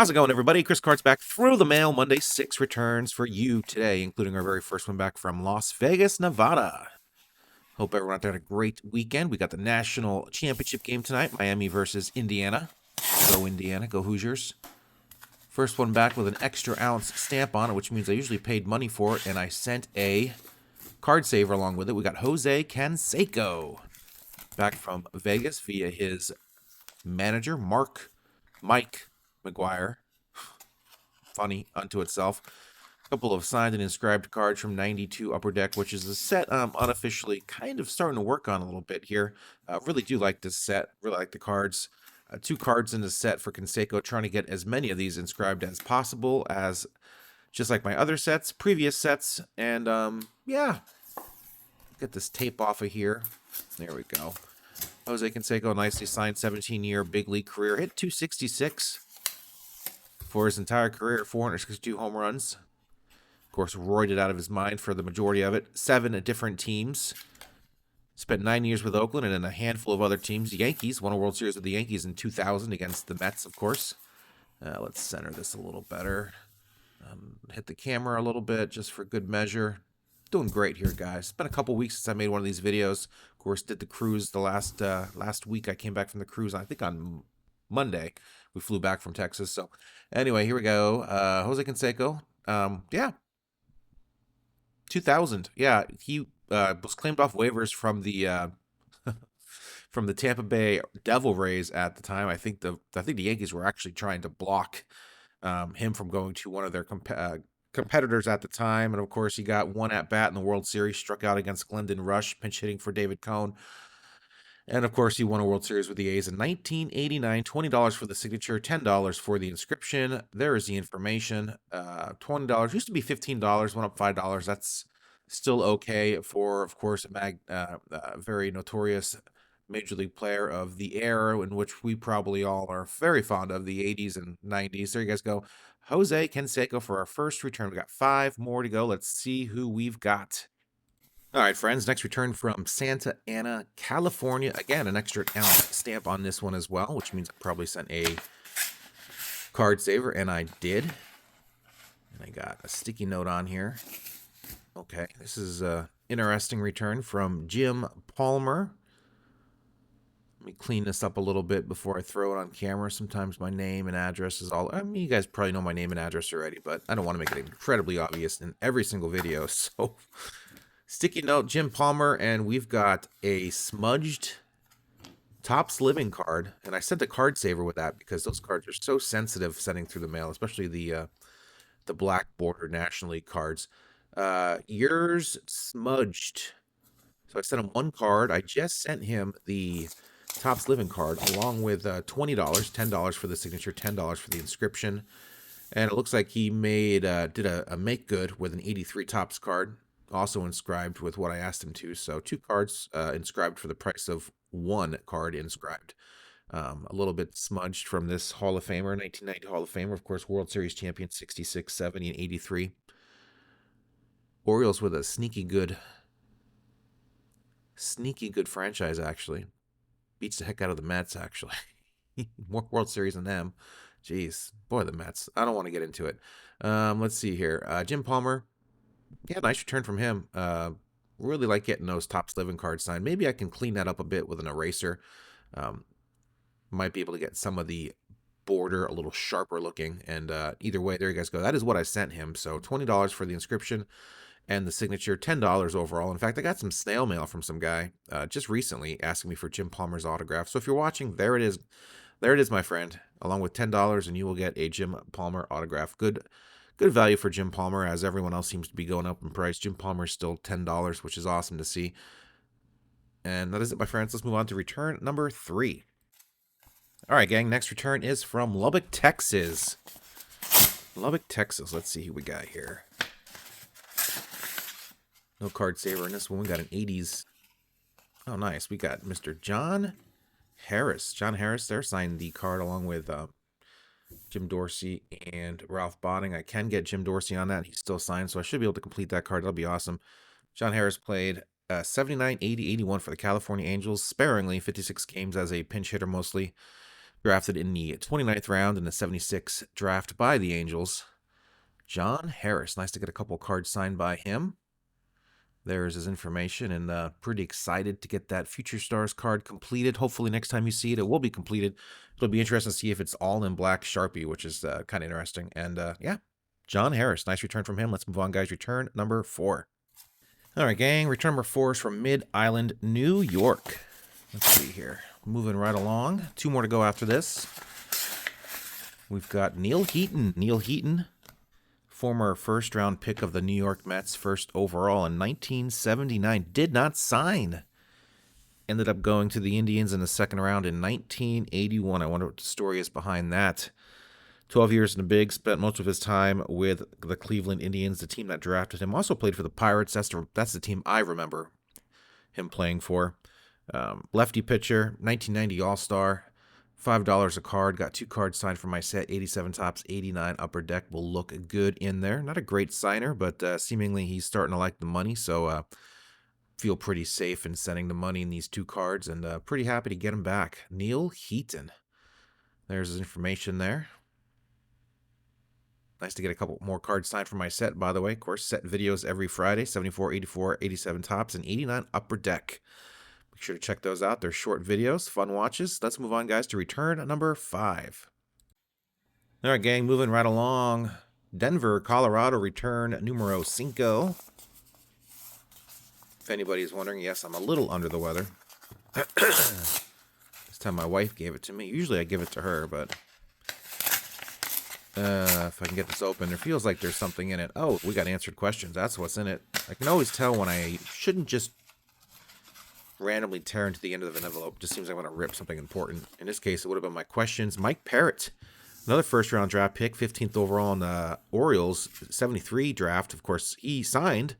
How's it going, everybody? Chris Cart's back through the mail. Monday, 6 returns for you today, including our very first one back from Las Vegas, Nevada. Hope everyone out there had a great weekend. We got the national championship game tonight, Miami versus Indiana. Go Indiana, go Hoosiers. First one back with an extra ounce stamp on it, which means I usually paid money for it, and I sent a card saver along with it. We got Jose Canseco back from Vegas via his manager, Mike McGuire. Funny unto itself. A couple of signed and inscribed cards from 92 Upper Deck, which is a set I'm unofficially kind of starting to work on a little bit here. Really do like this set. Really like the cards. 2 cards in the set for Canseco, trying to get as many of these inscribed as possible, as just like my other sets, previous sets. And yeah, get this tape off of here. There we go. Jose Canseco, nicely signed, 17-year big league career. Hit 266 for his entire career, 462 home runs. Of course, roided out of his mind for the majority of it. 7 different teams. Spent 9 years with Oakland and in a handful of other teams. The Yankees, won a World Series with the Yankees in 2000 against the Mets, of course. Let's center this a little better. Hit the camera a little bit just for good measure. Doing great here, guys. It's been a couple weeks since I made one of these videos. Of course, did the cruise the last week. I came back from the cruise, I think on Monday. We flew back from Texas. So anyway, here we go. Jose Canseco. Yeah. 2000. Yeah, he was claimed off waivers from the from the Tampa Bay Devil Rays at the time. I think the Yankees were actually trying to block him from going to one of their competitors at the time. And of course, he got one at bat in the World Series, struck out against Glendon Rush, pinch hitting for David Cone. And of course, he won a World Series with the A's in 1989. $20 for the signature, $10 for the inscription. There is the information. $20 used to be $15, went up $5. That's still okay for, of course, a very notorious major league player of the era in which we probably all are very fond of, the 80s and 90s. There you guys go. Jose Canseco for our first return. We got 5 more to go. Let's see who we've got. All right, friends, next return from Santa Ana, California. Again, an extra ounce stamp on this one as well, which means I probably sent a card saver, and I did. And I got a sticky note on here. Okay, this is an interesting return from Jim Palmer. Let me clean this up a little bit before I throw it on camera. Sometimes my name and address is all... I mean, you guys probably know my name and address already, but I don't want to make it incredibly obvious in every single video, so... Sticky note, Jim Palmer, and we've got a smudged Topps Living card, and I sent a card saver with that because those cards are so sensitive sending through the mail, especially the black border National League cards. Yours smudged. So I sent him 1 card. I just sent him the Topps Living card along with $20, $10 for the signature, $10 for the inscription, and it looks like he did a make good with an 83 Topps card. Also inscribed with what I asked him to. So 2 cards inscribed for the price of 1 card inscribed. A little bit smudged from this Hall of Famer, 1990 Hall of Famer. Of course, World Series champion, 66, 70, and 83. Orioles with a sneaky good franchise, actually. Beats the heck out of the Mets, actually. More World Series than them. Jeez. Boy, the Mets. I don't want to get into it. Let's see here. Jim Palmer. Yeah, nice return from him. Really like getting those Topps Living cards signed. Maybe I can clean that up a bit with an eraser. Might be able to get some of the border a little sharper looking. And either way, there you guys go. That is what I sent him. So $20 for the inscription and the signature, $10 overall. In fact, I got some snail mail from some guy just recently asking me for Jim Palmer's autograph. So if you're watching, there it is. There it is, my friend. Along with $10, and you will get a Jim Palmer autograph. Good value for Jim Palmer, as everyone else seems to be going up in price. Jim Palmer is still $10, which is awesome to see. And that is it, my friends. Let's move on to return number 3. All right, gang. Next return is from Lubbock, Texas. Lubbock, Texas. Let's see who we got here. No card saver in this one. We got an 80s. Oh, nice. We got Mr. John Harris. John Harris there signed the card along with... Jim Dorsey and Ralph Botting. I can get Jim Dorsey on that. He's still signed, so I should be able to complete that card. That'll be awesome. John Harris played 79, 80, 81 for the California Angels, sparingly, 56 games as a pinch hitter mostly. Drafted in the 29th round in the 76 draft by the Angels. John Harris. Nice to get a couple cards signed by him. There's his information, and pretty excited to get that Future Stars card completed. Hopefully next time you see it, it will be completed. It'll be interesting to see if it's all in black Sharpie, which is kind of interesting. And yeah, John Harris. Nice return from him. Let's move on, guys. Return number 4. All right, gang. Return number 4 is from Mid-Island, New York. Let's see here. Moving right along. 2 more to go after this. We've got Neil Heaton. Neil Heaton, former first-round pick of the New York Mets, first overall in 1979. Did not sign. Ended up going to the Indians in the second round in 1981. I wonder what the story is behind that. 12 years in the big, spent most of his time with the Cleveland Indians, the team that drafted him. Also played for the Pirates. That's the team I remember him playing for. Lefty pitcher, 1990 All-Star. $5 a card. Got 2 cards signed for my set. 87 tops, 89 upper deck. Will look good in there. Not a great signer, but seemingly he's starting to like the money. So feel pretty safe in sending the money in these 2 cards, and pretty happy to get him back. Neil Heaton. There's his information there. Nice to get a couple more cards signed for my set, by the way. Of course, set videos every Friday. 74, 84, 87 tops, and 89 upper deck. Make sure to check those out. They're short videos, fun watches. Let's move on, guys, to return number 5. All right, gang, moving right along. Denver, Colorado, return numero 5. If anybody's wondering, yes, I'm a little under the weather. This time my wife gave it to me. Usually I give it to her, but if I can get this open, it feels like there's something in it. Oh, we got answered questions. That's what's in it. I can always tell when I shouldn't just randomly tear into the end of an envelope. Just seems like I want to rip something important. In this case, it would have been my questions. Mike Parrott, another first-round draft pick, 15th overall in the Orioles 73 draft. Of course, he signed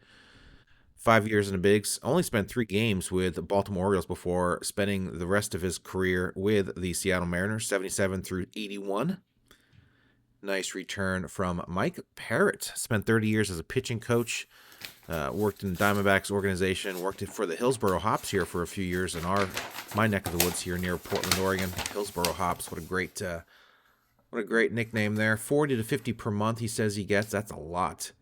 5 years in the bigs. Only spent 3 games with the Baltimore Orioles before spending the rest of his career with the Seattle Mariners, 77 through 81. Nice return from Mike Parrott. Spent 30 years as a pitching coach. Worked in Diamondbacks organization, worked for the Hillsboro Hops here for a few years in my neck of the woods here near Portland, Oregon. Hillsboro Hops, what a great nickname there. 40 to 50 per month he says he gets. That's a lot.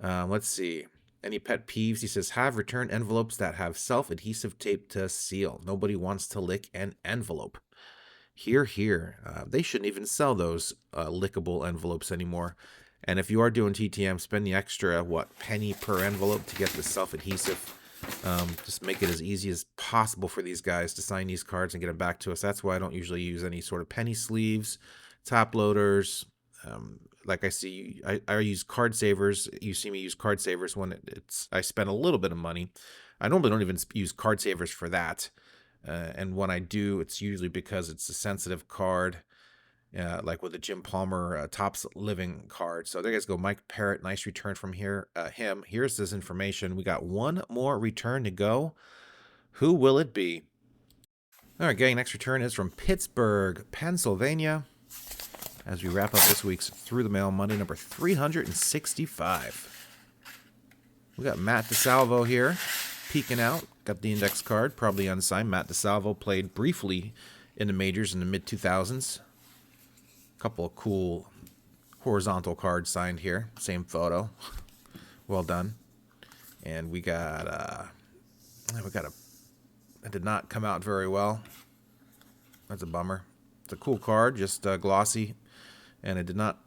Let's see. Any pet peeves? He says, have return envelopes that have self-adhesive tape to seal. Nobody wants to lick an envelope. Here. They shouldn't even sell those lickable envelopes anymore. And if you are doing TTM, spend the extra, penny per envelope to get the self-adhesive. Just make it as easy as possible for these guys to sign these cards and get them back to us. That's why I don't usually use any sort of penny sleeves, top loaders. Like I see, I use card savers. You see me use card savers when I spend a little bit of money. I normally don't even use card savers for that. And when I do, it's usually because it's a sensitive card. Like with the Jim Palmer Topps Living card. So there you guys go. Mike Parrott, nice return from him. Here's this information. We got 1 more return to go. Who will it be? All right, gang, next return is from Pittsburgh, Pennsylvania. As we wrap up this week's Through the Mail Monday, number 365. We got Matt DeSalvo here, peeking out. Got the index card, probably unsigned. Matt DeSalvo played briefly in the majors in the mid-2000s. Couple of cool horizontal cards signed here. Same photo. Well done. And we got that did not come out very well. That's a bummer. It's a cool card, just glossy, and it did not.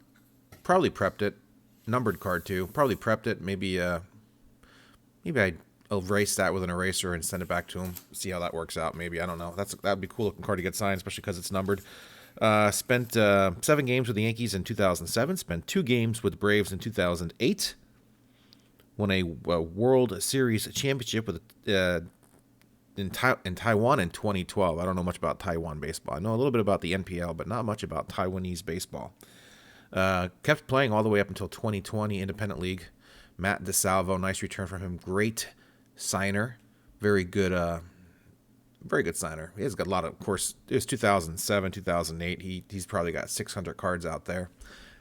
Probably prepped it. Numbered card too. Probably prepped it. Maybe I erase that with an eraser and send it back to him. See how that works out. Maybe, I don't know. That'd be a cool looking card to get signed, especially because it's numbered. Spent 7 games with the Yankees in 2007. Spent 2 games with the Braves in 2008. Won a World Series championship with in Taiwan in 2012. I don't know much about Taiwan baseball. I know a little bit about the NPL, but not much about Taiwanese baseball. Kept playing all the way up until 2020 Independent League. Matt DeSalvo, nice return from him. Great signer. Very good signer. He has got a lot of course, it was 2007, 2008. He's probably got 600 cards out there.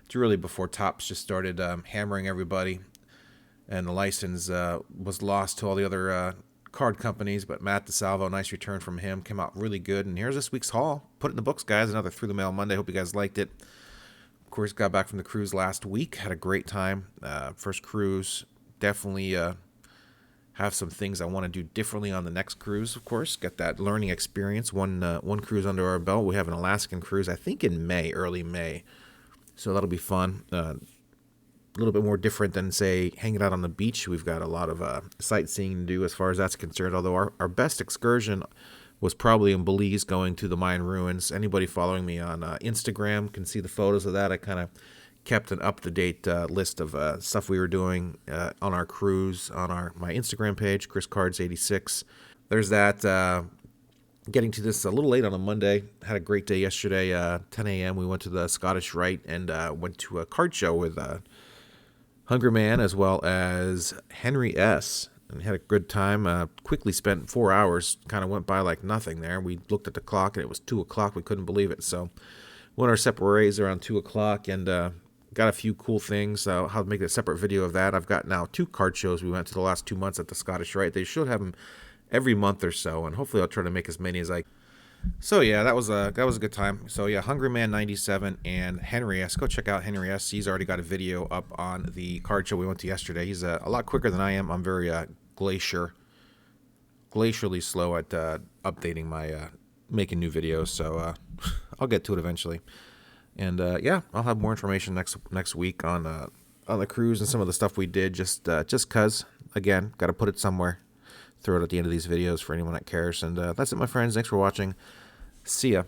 It's really before Topps just started hammering everybody, and the license was lost to all the other card companies, but Matt DeSalvo, nice return from him. Came out really good. And here's this week's haul. Put it in the books, guys. Another Through the Mail Monday. Hope you guys liked it. Of course, got back from the cruise last week. Had a great time. First cruise. Definitely have some things I want to do differently on the next cruise, of course. Get that learning experience. One cruise under our belt. We have an Alaskan cruise, I think in May, early May. So that'll be fun. A little bit more different than, say, hanging out on the beach. We've got a lot of sightseeing to do as far as that's concerned, although our best excursion was probably in Belize, going to the Mayan ruins. Anybody following me on Instagram can see the photos of that. I kind of kept an up-to-date list of stuff we were doing on our cruise on my Instagram page, ChrisCards86. There's that. Getting to this a little late on a Monday. Had a great day yesterday. 10 a.m. we went to the Scottish Rite and went to a card show with Hungry Man as well as Henry S. And had a good time. Quickly spent 4 hours. Kind of went by like nothing there. We looked at the clock and it was 2 o'clock. We couldn't believe it. So went our separate ways around 2 o'clock and got a few cool things. How to make a separate video of that. I've got now 2 card shows we went to the last 2 months at the Scottish Rite. They should have them every month or so, and hopefully I'll try to make as many as I can. So yeah, that was a good time. So yeah, Hungry Man 97 and Henry S. Go check out Henry S. He's already got a video up on the card show we went to yesterday. He's a lot quicker than I am. I'm very glacially slow at updating my making new videos. So I'll get to it eventually. And yeah, I'll have more information next week on the cruise and some of the stuff we did. Just cause again, got to put it somewhere. Throw it at the end of these videos for anyone that cares. And that's it, my friends. Thanks for watching. See ya.